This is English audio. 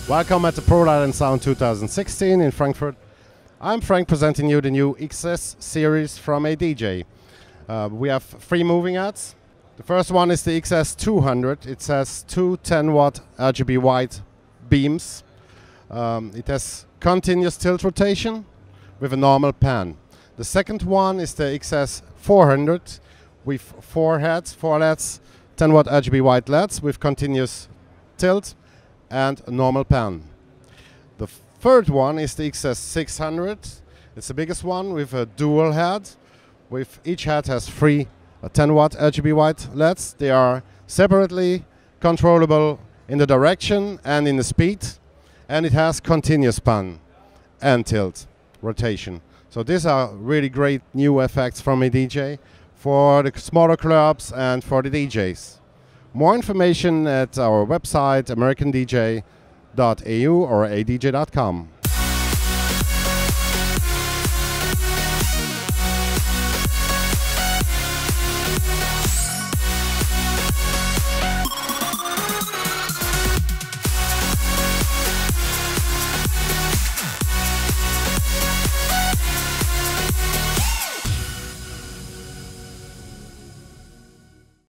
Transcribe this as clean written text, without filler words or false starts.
Welcome at the Prolight and Sound 2016 in Frankfurt. I'm Frank, presenting you the new XS series from ADJ. We have 3 moving ads. The first one is the XS 200. It has 2 10-watt RGB white beams. It has continuous tilt rotation with a normal pan. The second one is the XS 400 with 4 heads, 4 LEDs, 10-watt RGB white LEDs with continuous tilt and a normal pan. The third one is the XS 600. It's the biggest one with a dual head. With each head has 3 10-watt RGB white LEDs. They are separately controllable in the direction and in the speed, and it has continuous pan and tilt rotation. So these are really great new effects from ADJ for the smaller clubs and for the DJs. More information at our website americandj.eu or adj.com.